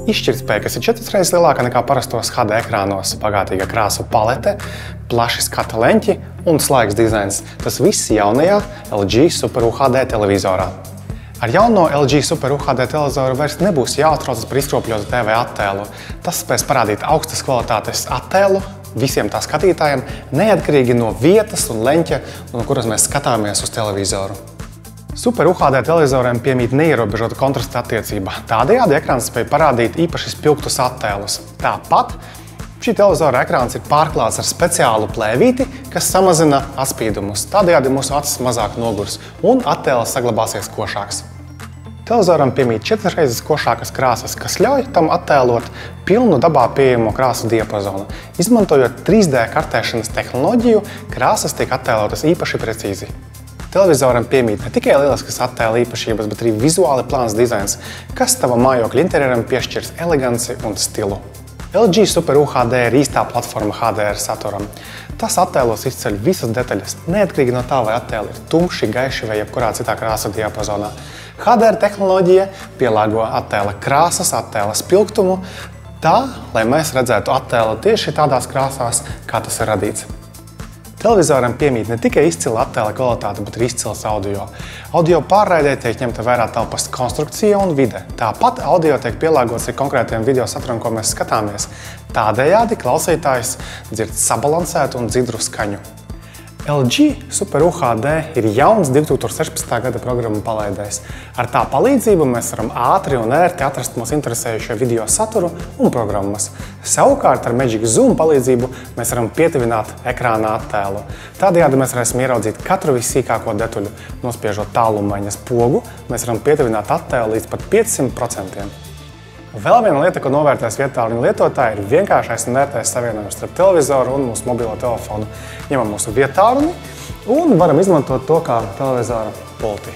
Izšķirtspēja, kas ir 4 reizes lielāka nekā parastos HD ekrānos, bagātīga krāsu palete, plaši skata leņķi un slaiks dizains. Tas viss jaunajā LG Super UHD televizorā. Ar jauno LG Super UHD televizoru vairs nebūs jāatraucas par izkropļotu TV attēlu. Tas spēs parādīt augstas kvalitātes attēlu visiem tā skatītājiem, neatkarīgi no vietas un leņķa, no kuras mēs skatāmies uz televizoru. Super UHD televizoriem piemīt neierobežota kontrasta attiecība. Tādējādi ekrāns spēj parādīt īpaši spilgtus attēlus. Tāpat šī televizora ekrāns ir pārklāts ar speciālu plēvīti, kas samazina atspīdumus. Tādējādi mūsu acis mazāk nogurs un attēls saglabāsies košāks. Televizoram piemīt 4 reizes košākas krāsas, kas ļauj tam attēlot pilnu dabā pieejamo krāsu diapazonu. Izmantojot 3D kartēšanas tehnoloģiju, krāsas tiek attēlotas īpaši precīzi. Televizoram piemīt ne tikai lieliskas attēla īpašības, bet arī vizuāli plāns dizains, kas tavam mājokļa interjeram piešķirs eleganci un stilu. LG Super UHD ir īstā platforma HDR saturam. Tas attēlos izceļ visas detaļas, neatkarīgi no tā, vai attēli ir tumši, gaiši vai jebkurā citā krāsa diapazonā. HDR tehnoloģija pielāgo attēla krāsas, attēla spilgtumu tā, lai mēs redzētu attēlu tieši tādās krāsās, kā tas ir radīts. Televizoram piemīt ne tikai izcila attēla kvalitāte, bet arī izcils audio. Audio pārraidē tiek ņemta vērā telpas konstrukcija un vide. Tāpat audio tiek pielāgots arī konkrētiem video saturam, ko mēs skatāmies. Tādējādi klausītājs dzird sabalansētu un dzidru skaņu. LG Super UHD ir jauns 2016. gada programmu palaidējs. Ar tā palīdzību mēs varam ātri un ērti atrast mūs interesējušo video saturu un programmas. Savukārt ar Magic Zoom palīdzību mēs varam pietuvināt ekrāna attēlu. Tādējādi mēs varēsim ieraudzīt katru vissīkāko detaļu. Nospiežot tālummaiņas pogu, mēs varam pietuvināt attēlu līdz pat 500%. Vēl viena lieta, ko novērtēs vietāluņu lietotāji, ir vienkāršais un ērtais savienojums starp televizoru un mūsu mobilo telefonu. Ņemam mūsu vietāluņi un varam izmantot to kā televizora pulti.